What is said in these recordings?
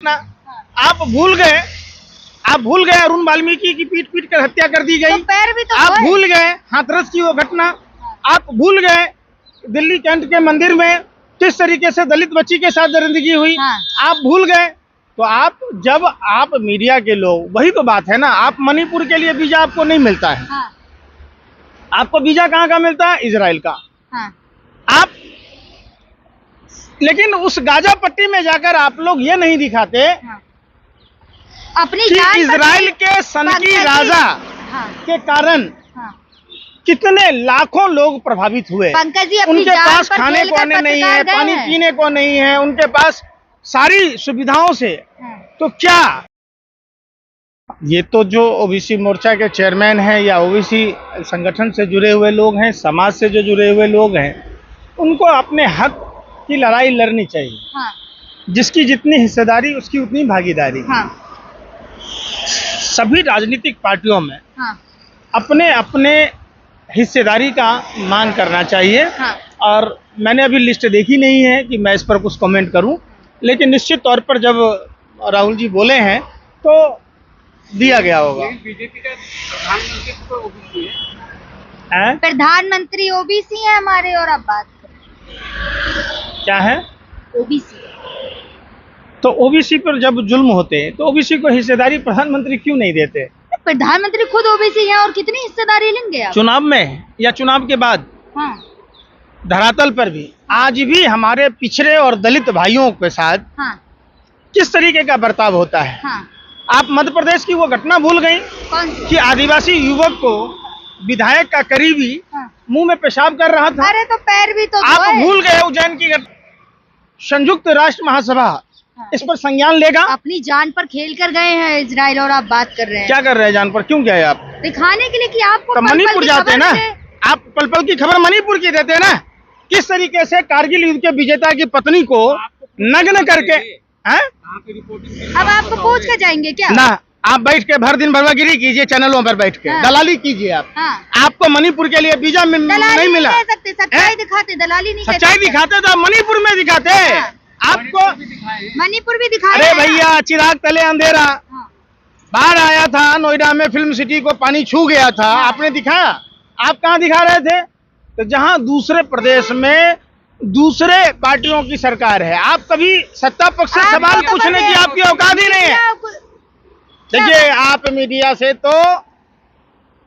घटना, आप भूल गए अरुण वाल्मीकि की पीट पीट कर हत्या कर दी गई, पैर भी तो आप भूल गए हाथरस की वो घटना, आप भूल गए दिल्ली कैंट के मंदिर में किस तरीके से दलित बच्ची के साथ दरिंदगी हुई, आप भूल गए। तो आप मीडिया के लोग, वही तो बात है ना, आप मणिपुर के लिए वीजा आपको नहीं मिलता है, आपको वीजा कहाँ का मिलता है? इजराइल का। आप लेकिन उस गाजा पट्टी में जाकर आप लोग ये नहीं दिखाते अपनी कि इजराइल के सनकी राजा के कारण कितने लाखों लोग प्रभावित हुए। पंकज जी, उनके पास खाने को नहीं है, पानी पीने को नहीं है, उनके पास सारी सुविधाओं से, तो क्या ये तो जो ओबीसी मोर्चा के चेयरमैन हैं या ओबीसी संगठन से जुड़े हुए लोग हैं, समाज से जो जुड़े हुए लोग हैं, उनको अपने हक की लड़ाई लड़नी चाहिए। जिसकी जितनी हिस्सेदारी उसकी उतनी भागीदारी। सभी राजनीतिक पार्टियों में अपने अपने हिस्सेदारी का मांग करना चाहिए। और मैंने अभी लिस्ट देखी नहीं है कि मैं इस पर कुछ कमेंट करूं, लेकिन निश्चित तौर पर जब राहुल जी बोले हैं तो दिया गया होगा। बीजेपी का प्रधानमंत्री तो ओबीसी है, प्रधानमंत्री ओबीसी है हमारे, और अब बात क्या है ओबीसी। तो ओबीसी पर जब जुल्म होते हैं तो ओबीसी को हिस्सेदारी प्रधानमंत्री क्यों नहीं देते? प्रधानमंत्री खुद ओबीसी हैं और कितनी हिस्सेदारी लेंगे आप? चुनाव में या चुनाव के बाद? धरातल पर भी आज भी हमारे पिछड़े और दलित भाइयों के साथ किस तरीके का बर्ताव होता है। आप मध्य प्रदेश की वो घटना भूल गई कि आदिवासी युवक को विधायक का करीबी मुंह में पेशाब कर रहा था। अरे तो पैर भी तो आप भूल गए उज्जैन की घटना। संयुक्त राष्ट्र महासभा इस पर संज्ञान लेगा? अपनी जान पर खेल कर गए हैं इजराइल, और आप बात कर रहे हैं क्या कर रहे हैं? जान पर क्यों गए आप? दिखाने के लिए कि आपको तो मणिपुर जाते हैं ना, आप पल पल की खबर मणिपुर की देते हैं ना। किस तरीके से कारगिल युद्ध के विजेता की पत्नी को नग्न करके अब आपको पूछ के जाएंगे क्या? ना, आप बैठ के भर दिन भरवागिरी कीजिए चैनलों पर बैठ के, दलाली कीजिए आप। आपको मणिपुर के लिए वीजा नहीं मिला। सच्चाई दिखाते, दलाली नहीं। सच्चाई दिखाते तो मणिपुर में दिखाते। आपको मणिपुर भी दिखाया। अरे भैया, चिराग तले अंधेरा, बाढ़ आया था नोएडा में, फिल्म सिटी को पानी छू गया था, आपने दिखाया? आप कहाँ दिखा रहे थे? तो जहां दूसरे प्रदेश में दूसरे पार्टियों की सरकार है, आप कभी सत्ता पक्ष से सवाल पूछने की आपकी औकात ही नहीं है। देखिए, आप मीडिया से तो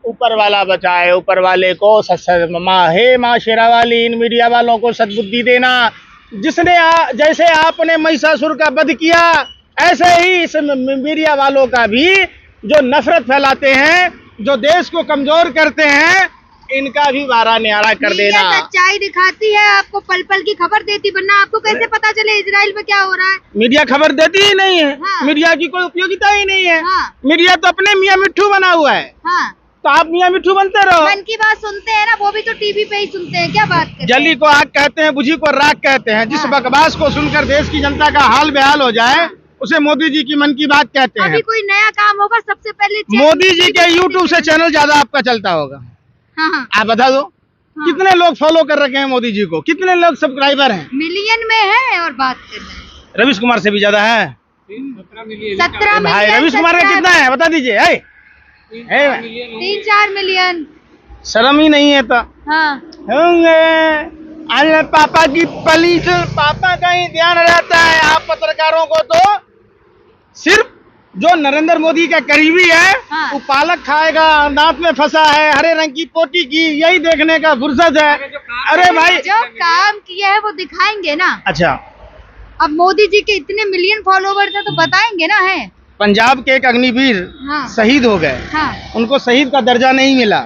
ऊपर वाला बचाए, ऊपर वाले को हे माँ शेरावाली, इन मीडिया वालों को सद्बुद्धि देना। जिसने जैसे आपने महिषासुर का वध किया, ऐसे ही इस मीडिया वालों का भी जो नफरत फैलाते हैं, जो देश को कमजोर करते हैं, इनका भी वारा न्यारा कर देना। सच्चाई दिखाती है, आपको पल पल की खबर देती, वरना आपको कैसे पता चले इजराइल में क्या हो रहा है? मीडिया खबर देती ही नहीं है। मीडिया की कोई उपयोगिता ही नहीं है। मीडिया तो अपने मियाँ मिट्ठू बना हुआ है। तो आप मियाँ मिट्ठू बनते रहो। मन की बात सुनते हैं ना, वो भी तो टीवी पे ही सुनते हैं। क्या बात करते हैं? जली को आग कहते हैं, बुझी को राख कहते हैं। जिस बकवास को सुनकर देश की जनता का हाल बेहाल हो जाए, उसे मोदी जी की मन की बात कहते हैं। अभी कोई नया काम होगा, सबसे पहले मोदी जी के यूट्यूब से चैनल ज्यादा आपका चलता होगा। आप बता दो, कितने लोग फॉलो कर रखे हैं मोदी जी को? कितने लोग सब्सक्राइबर हैं? मिलियन में है। और बात कर रहे हैं रवीश कुमार से भी ज्यादा है। 17 मिलियन। भाई रवीश कुमार का कितना है बता दीजिए। 3-4 मिलियन। शर्म ही नहीं है तो होंगे। पापा की पली से पापा का ही ध्यान रहता है। आप पत्रकारों को तो सिर्फ जो नरेंद्र मोदी का करीबी है, वो पालक खाएगा, दांत में फंसा है, हरे रंग की पोटी की, यही देखने का फुर्सत है। अरे भाई, जो काम किया है वो दिखाएंगे ना। अच्छा, अब मोदी जी के इतने मिलियन फॉलोवर्स हैं तो बताएंगे ना। है पंजाब के एक अग्निवीर शहीद हो गए, उनको शहीद का दर्जा नहीं मिला।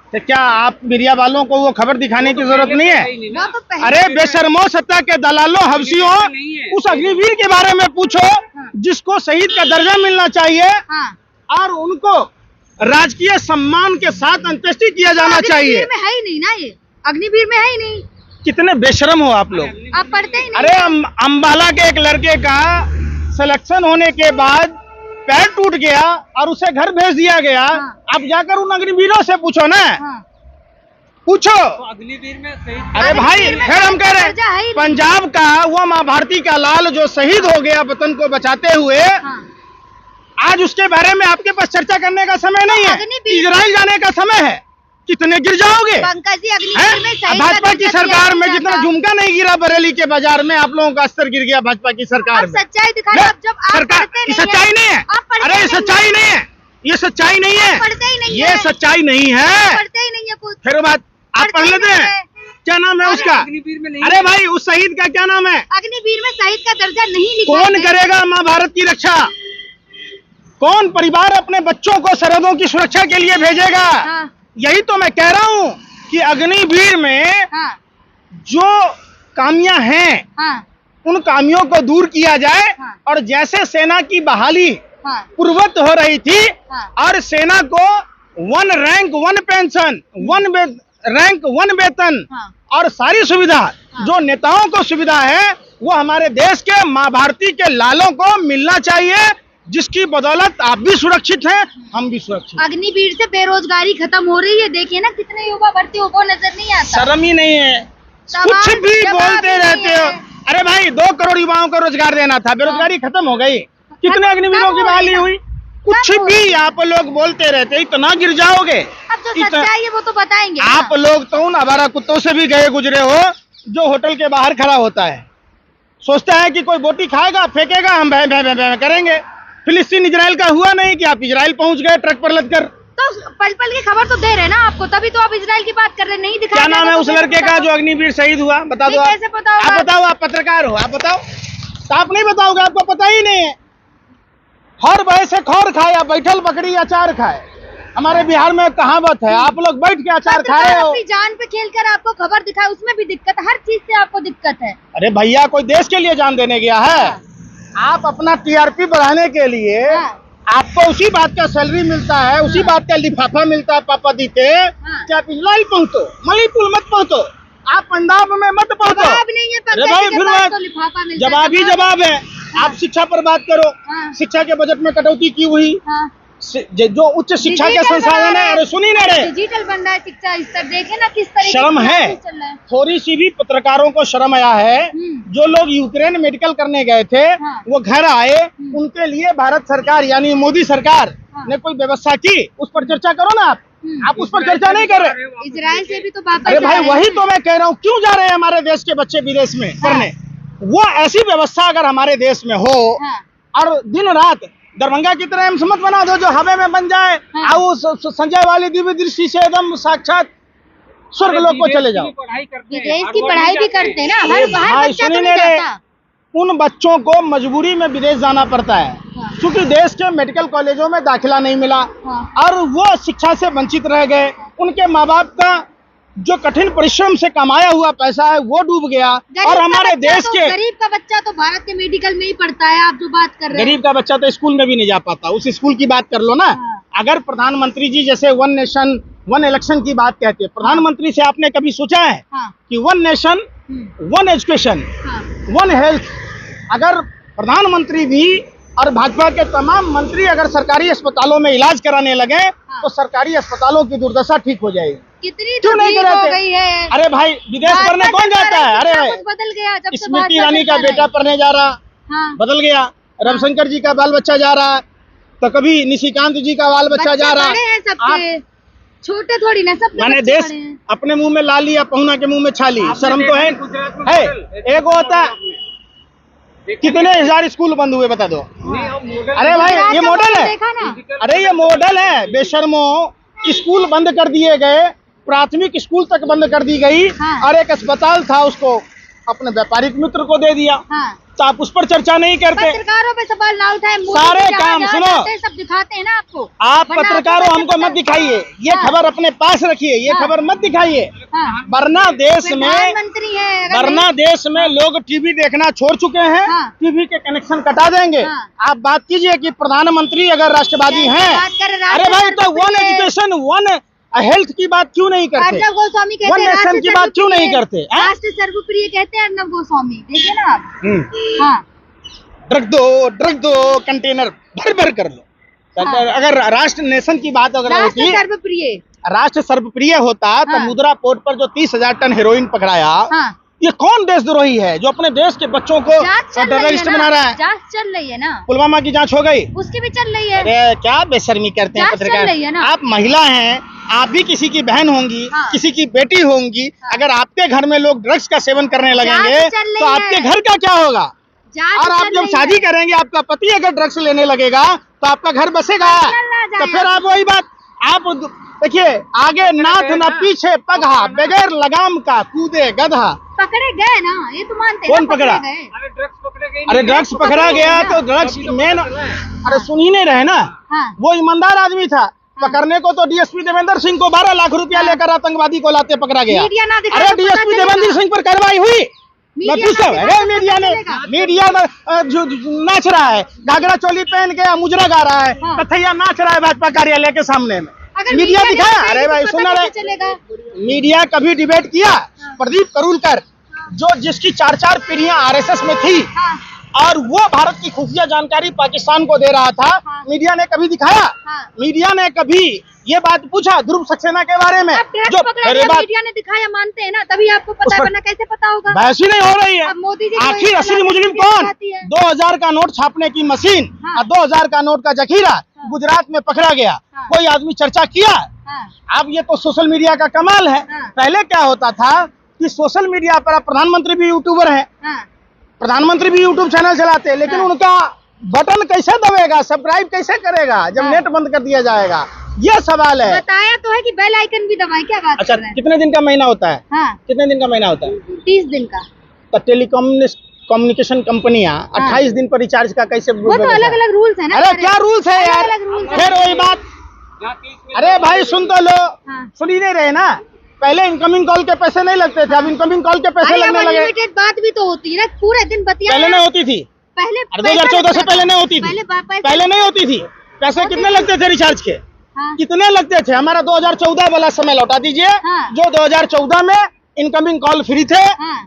तो क्या आप मीडिया वालों को वो खबर दिखाने की जरूरत नहीं है? अरे बेशर्मो, सत्ता के दलालों, हवसियों, उस अग्निवीर के बारे में पूछो जिसको शहीद का दर्जा मिलना चाहिए और उनको राजकीय सम्मान के साथ अंत्येष्टि किया जाना चाहिए। में है ही नहीं ना, ये अग्निवीर में है ही नहीं। कितने बेशर्म हो आप लोग। आप पढ़ते ही नहीं। अरे अंबाला के एक लड़के का सिलेक्शन होने के बाद पैर टूट गया और उसे घर भेज दिया गया। अब जाकर उन अग्निवीरों से पूछो ना। पूछो। तो अग्निवीर में शहीद अरे भाई अग्निवीर में फिर हम कह रहे दर्जा है ही हैं नहीं। पंजाब का वो माँ भारती का लाल जो शहीद हो गया वतन को बचाते हुए, हाँ। आज उसके बारे में आपके पास चर्चा करने का समय नहीं है। अग्निवीर- इजराइल जाने का समय है। कितने गिर जाओगे? पंकज जी हैं? अग्निवीर में शहीद भाजपा का की दर्जा सरकार में दिया जितना जाता। झुमका नहीं गिरा बरेली के बाजार में, आप लोगों का स्तर गिर गया भाजपा की सरकार अब में। सच्चाई दिखाइए। ले, अब जब आप सरकार पढ़ते ये नहीं सच्चाई हैं, नहीं है। आप पढ़ते अरे ये नहीं सच्चाई हैं। नहीं है, ये सच्चाई नहीं है, पढ़ते ही नहीं ये है। सच्चाई नहीं है। पढ़ते ही नहीं है कुछ। फिर बात आप पढ़ते पढ़ ही लेते नहीं हैं। है। क्या नाम है उसका? अग्निवीर में नहीं अरे भाई उस शहीद का क्या नाम है? अग्निवीर में शहीद का दर्जा नहीं लिखा कौन है। करेगा माँ भारत की रक्षा? कौन परिवार अपने बच्चों को सरहदों की सुरक्षा के लिए भेजेगा? हाँ, यही तो मैं कह रहा हूँ कि अग्निवीर में हाँ, जो कामियां हैं हाँ, उन कामियों को दूर किया जाए। हाँ। और जैसे सेना की बहाली हाँ, पूर्वत हो रही थी हाँ। और सेना को 1 रैंक 1 पेंशन, 1 रैंक 1 वेतन हाँ। और सारी सुविधा जो नेताओं को सुविधा है वो हमारे देश के माँ भारती के लालों को मिलना चाहिए, जिसकी बदौलत आप भी सुरक्षित हैं, हम भी सुरक्षित हैं। अग्निवीर से बेरोजगारी खत्म हो रही है। देखिए ना कितने युवा भर्ती हो, वो नजर नहीं आता। शर्म ही नहीं है, सवाल कुछ भी जवाब बोलते ही रहते नहीं हो। है। अरे भाई 2 करोड़ युवाओं को रोजगार देना था, बेरोजगारी खत्म हो गई। कितने अग्निवीरों की बहाली हुई? कुछ कब भी आप लोग बोलते रहते, इतना गिर जाओगे। अब जो इतना- सच्चाई है वो तो बताएंगे ना। आप लोग तो उन आवारा कुत्तों से भी गए गुजरे हो जो होटल के बाहर खड़ा होता है, सोचता है कि कोई बोटी खाएगा फेंकेगा, हम भै भै भै भै करेंगे। फिलिस्तीन इजराइल का हुआ नहीं कि आप इजराइल पहुंच गए ट्रक पर लदकर। तो पल पल की खबर तो दे रहे हैं ना आपको, तभी तो आप इजराइल की बात कर रहे हैं। नहीं दिखा क्या नाम है उस लड़के का जो अग्निवीर शहीद हुआ? बता दो। ये कैसे पता होगा? आप बताओ, आप पत्रकार हो, आप बताओ। तो आप नहीं बताओगे, आपको पता ही नहीं है। हर भय से खौर खाए या बैठल बकरी अचार खाए। हमारे बिहार में कहावत है, आप लोग बैठ के अचार खा रहे हो। अपनी जान पे खेलकर आपको खबर दिखाए, उसमें भी दिक्कत है। हर चीज से आपको दिक्कत है। अरे भैया कोई देश के लिए जान देने गया है? आप अपना टीआरपी बढ़ाने के लिए हाँ। आपको उसी बात का सैलरी मिलता है, उसी बात का लिफाफा मिलता है, पापा दीते कि आप इजराइल पहुंचो, मणिपुर मत पहुंचो, आप पंजाब में मत पहुंचो। जवाब नहीं है अरे पंकज भाई जी के फिर पास बात- तो लिफाफा मिलता है। जवाब ही जवाब है। आप शिक्षा पर बात करो, हाँ। शिक्षा के बजट में कटौती की हुई। हाँ। जो उच्च शिक्षा के डिजिटल संसाधन बना है, रहे अरे सुनी ना रे, डिजिटल बन रहा है शिक्षा स्तर। देखे ना किस तरीके शर्म से है? चल रहा है। थोड़ी सी भी पत्रकारों को शर्म आया है? जो लोग यूक्रेन मेडिकल करने गए थे हाँ। वो घर आए, उनके लिए भारत सरकार यानी मोदी सरकार हाँ। ने कोई व्यवस्था की? उस पर चर्चा करो ना आप उस पर चर्चा नहीं कर रहे। इजराइल से भी तो वापस अरे जा भाई रहे वही हैं। तो मैं कह रहा हूँ, क्यों जा रहे हैं हमारे देश के बच्चे विदेश में पढ़ने? वो ऐसी व्यवस्था अगर हमारे देश में हो हाँ। और दिन रात दरभंगा की तरह एम्स मत बना दो जो हवा में बन जाए। हाँ। आओ संजय वाली दिव्य दृष्टि से एकदम साक्षात स्वर्ग लोक को चले जाओ। पढ़ाई करते हैं, विदेश की हार्वर्ड पढ़ाई भी जाते हैं। करते हैं ना। अरे हर भाई बच्चा तो सुनिए नहीं रे, जाता। उन बच्चों को मजबूरी में विदेश जाना पड़ता है हाँ। क्योंकि देश के मेडिकल कॉलेजों में दाखिला नहीं मिला हाँ। और वो शिक्षा से वंचित रह गए। उनके माँ बाप का जो कठिन परिश्रम से कमाया हुआ पैसा है वो डूब गया। गरीब और का हमारे बच्चा देश तो- के गरीब का बच्चा तो भारत के मेडिकल में ही पढ़ता है। आप जो बात कर रहे हैं गरीब का बच्चा तो स्कूल में भी नहीं जा पाता, उस स्कूल की बात कर लो ना। हाँ। अगर प्रधानमंत्री जी जैसे 1 नेशन 1 इलेक्शन की बात कहते हैं, प्रधानमंत्री से आपने कभी सोचा है हाँ। कि 1 नेशन 1 एजुकेशन हाँ। 1 हेल्थ? अगर प्रधानमंत्री भी और भाजपा के तमाम मंत्री अगर सरकारी अस्पतालों में इलाज कराने लगे तो सरकारी अस्पतालों की दुर्दशा ठीक हो जाएगी। कितनी क्यों नहीं तकलीफ हो कराते? गई है। अरे भाई विदेश भाजपा पढ़ने कौन सरकार जाता है? कितना अरे कुछ बदल गया जब से स्मृति भाजपा ईरानी का सरकार बेटा है। पढ़ने जा रहा, हाँ। बदल गया। रविशंकर जी का बाल बच्चा जा रहा, तो कभी निशिकांत जी का बाल बच्चा जा रहा। बड़े हैं सबके, छोटे थोड़ी ना सब। मैंने देश अपने मुंह में ला लिया, पहुना के मुंह में छा ली। शर्म तो है। एक होता कितने हजार स्कूल बंद हुए बता दो। अरे भाई ये मॉडल है। देखा ना। अरे ये मॉडल है बेशर्मो। स्कूल बंद कर दिए गए, प्राथमिक स्कूल तक बंद कर दी गई। हाँ। और एक अस्पताल था उसको अपने व्यापारिक मित्र को दे दिया। हाँ। तो आप उस पर चर्चा नहीं करते। पत्रकारों पे सवाल ना उठाए। मोदी सारे जी जहाँ काम जहाँ सुनो। जाते हैं, सब दिखाते हैं ना आपको। आप वरना पत्रकारों आपको हमको मत दिखाइए, ये हाँ। खबर अपने पास रखिए, ये हाँ। खबर मत दिखाइए। हाँ। वरना देश में प्रधानमंत्री है अगर वरना देश में लोग टीवी देखना छोड़ चुके हैं। हाँ। टीवी के कनेक्शन कटा देंगे। हाँ। आप बात कीजिए कि प्रधानमंत्री अगर राष्ट्रवादी क्या हैं, बात कर रहे हैं? अरे भाई तो राष्ट्र 1 एजुकेशन 1 हेल्थ की बात क्यों नहीं करते? अर्नब गोस्वामी कहते वन हैं नेशन राष्ट्र की बात क्यों नहीं सर्वप्रिय। करते? हैं? राष्ट्र सर्वप्रिय कहते हैं अर्नब गोस्वामी। देखिए ना आप। हाँ। ड्रग दो कंटेनर भर भर कर लो। हाँ। अगर राष्ट्र नेशन की बात अगर राष्ट्र होती सर्वप्रिय। राष्ट्र सर्वप्रिय होता तो हाँ। मुद्रा पोर्ट पर जो 30,000 टन हेरोइन पकड़ाया, हाँ। ये कौन देशद्रोही है जो अपने देश के बच्चों को जांच चल रही टेररिस्ट है बना रहा है? जांच चल रही है ना, पुलवामा की जांच हो गई? उसकी भी चल रही है। अरे क्या बेशर्मी करते हैं जांच चल पत्रकार। रही है ना। आप महिला हैं, आप भी किसी की बहन होंगी, हाँ। किसी की बेटी होंगी। अगर आपके घर में लोग ड्रग्स का सेवन करने लगेंगे जांच चल रही तो आपके है। घर का क्या होगा? जांच और आप चल जब रही शादी है। करेंगे, आपका पति अगर ड्रग्स लेने लगेगा तो आपका घर बसेगा? चलना तो जाए फिर आप वही बात, आप देखिए, आगे नाथ न पीछे पगहा, बगैर लगाम का कूदे गधा। पकड़े गए ना, ये तो मानते हैं कौन ना, पकड़ा? गए। अरे ड्रग्स पकड़े गए अरे नहीं। ड्रग्स पकड़ा गया तो ड्रग्स मेन, अरे सुन ही नहीं रहे ना, हाँ। वो ईमानदार आदमी था। पकड़ने को तो डीएसपी देवेंद्र सिंह को 12 लाख रुपया लेकर आतंकवादी को लाते पकड़ा गया। मीडिया ना दिखाए अरे तो पता डीएसपी चलेगा। देवेंद्र सिंह पर कार्रवाई हुई? मैं मीडिया पूछता ना हूँ, दिखाए अरे तो मीडिया पता ने, चलेगा। मीडिया जो नाच रहा है, घाघरा चोली पहन के मुजरा गा रहा है, हाँ। कथैया नाच रहा है भाजपा कार्यालय के सामने में। अगर मीडिया नहीं दिखाया? दिखाएगी अरे तो भाई पता सुना कैसे रहे, चलेगा? मीडिया कभी डिबेट किया? प्रदीप करूलकर जो जिसकी 4-4 पीढ़ियां आरएसएस में थी हाँ। और वो भारत की खुफिया जानकारी पाकिस्तान को दे रहा था, हाँ। मीडिया ने कभी दिखाया? हाँ। मीडिया ने कभी ये बात पूछा ध्रुव सक्सेना के बारे में? अब ड्रग्स जो पकड़ा अरे गया, बात मीडिया ने दिखाया, मानते हैं ना, तभी आपको उस पता है, पर- वरना कैसे पता होगा? बहस ही नहीं हो रही है। अब मोदी जी को आखिर इतना असली लाभ मुजरिम मीडिया कौन? दिखाती है। 2000 का नोट छापने की मशीन हाँ। और 2000 का नोट का जखीरा गुजरात में पकड़ा गया। हाँ। कोई आदमी चर्चा किया? हाँ। अब ये तो सोशल मीडिया का कमाल है। हाँ। पहले क्या होता था कि सोशल मीडिया पर, अब प्रधानमंत्री भी यूट्यूबर है, हाँ। प्रधानमंत्री भी यूट्यूब चैनल चलाते हैं, लेकिन हाँ। उनका बटन कैसे दबाएगा, सब्सक्राइब कैसे करेगा जब हाँ। नेट बंद कर दिया जाएगा? ये सवाल है। बताया तो है कि बेल आइकन भी दबाए, क्या बात अच्छा, कर रहे हैं? कितने दिन का महीना होता है? हाँ, कितने दिन का महीना होता है? 30 दिन का। तो कम्युनिकेशन कंपनियां 28 दिन पर रिचार्ज का कैसे? वो तो अलग अलग रूल्स है ना। अरे सारे। क्या रूल्स है यार? अलग-अलग rules है। फिर वही बात, यहाँ 30 में अरे भाई सुन तो लो, हाँ। सुन ही नहीं रहे ना। पहले इनकमिंग कॉल के पैसे नहीं लगते थे, अब इनकमिंग कॉल के पैसे अरे अब लगने लगे। अनलिमिटेड बात भी तो होती है ना, पूरे दिन बतिया। पहले नहीं होती थी, पहले अरे 2014 से पहले नहीं होती थी, पहले नहीं होती थी। पैसे कितने लगते थे रिचार्ज के? हाँ। कितने लगते थे? हमारा 2014 वाला समय लौटा दीजिए, हाँ। जो 2014 में इनकमिंग कॉल फ्री थे हाँ।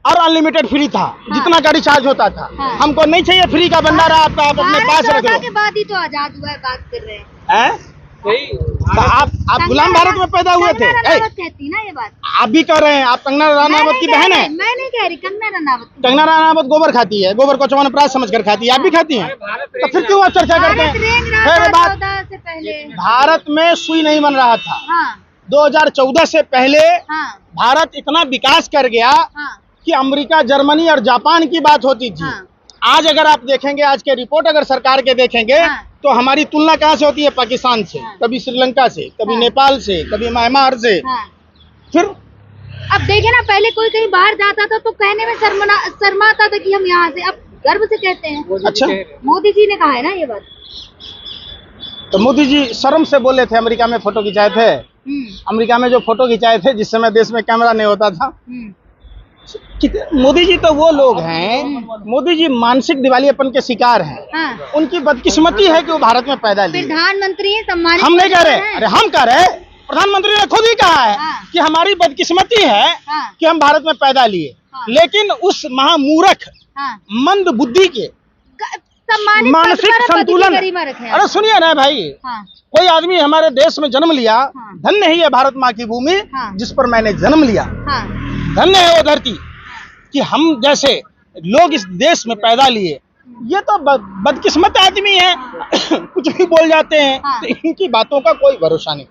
और अनलिमिटेड फ्री था, जितना का रिचार्ज होता था। हाँ। हमको नहीं चाहिए फ्री का भंडारा आपका, आप अपने पास रख 12 लो। के बाद ही तो आजाद हुआ है, बात कर रहे हैं। हैं? सही तो आप गुलाम भारत में पैदा हुए थे? कंगना ए, रनावत कहती ना ये बात। आप भी कह रहे हैं, आप कंगना रनावत की बहन है। मैं नहीं कह रही, कंगना रनावत। कंगना रनावत गोबर खाती है, गोबर को चवनप्राश समझकर खाती है, आप भी खाती हैं। तो फिर क्यों आप चर्चा करते भारत हैं? रेंज फिर रहा था बात, 14 से पहले। भारत में सुई नहीं बन रहा था। हाँ। 2014 से पहले हाँ। भारत इतना विकास कर गया हाँ। कि अमेरिका, जर्मनी और जापान की बात होती थी। हाँ। आज अगर आप देखेंगे, आज के रिपोर्ट अगर सरकार के देखेंगे, हाँ। तो हमारी तुलना कहाँ से होती है? पाकिस्तान से, हाँ। कभी श्रीलंका से, कभी हाँ। नेपाल से, कभी म्यांमार से। हाँ। फिर अब देखे ना, पहले कोई कहीं बाहर जाता था तो कहने में शर्माता था कि हम यहाँ से, अब गर्व से कहते हैं। अच्छा, मोदी जी ने कहा है ना ये बात। तो मोदी जी शर्म से बोले थे, अमेरिका में फोटो खिंचाए थे। अमेरिका में जो फोटो खिंचाए थे, जिस समय देश में कैमरा नहीं होता था। मोदी जी तो वो लोग हैं, मोदी जी मानसिक दिवालियापन के शिकार हैं। हाँ। उनकी बदकिस्मती है कि वो भारत में पैदा लिए। प्रधानमंत्री हैं, सम्मानित। हम नहीं कह रहे, हैं। अरे हम कह रहे, प्रधानमंत्री ने खुद ही कहा है हाँ। कि हमारी बदकिस्मती है हाँ। कि हम भारत में पैदा लिए। हाँ। लेकिन उस महामूर्ख, हाँ। मंद बुद्धि के सम्मानित मानसिक पद पर पद की संतुलन, गरिमा रखे। अरे सुनिए ना भाई, हाँ। कोई आदमी हमारे देश में जन्म लिया, हाँ। धन्य है ये भारत माँ की भूमि हाँ। जिस पर मैंने जन्म लिया, हाँ। धन्य है वो धरती कि हम जैसे लोग इस देश में पैदा लिए। ये तो बदकिस्मत आदमी है, कुछ भी बोल जाते हैं, हाँ। तो इनकी बातों का कोई भरोसा नहीं।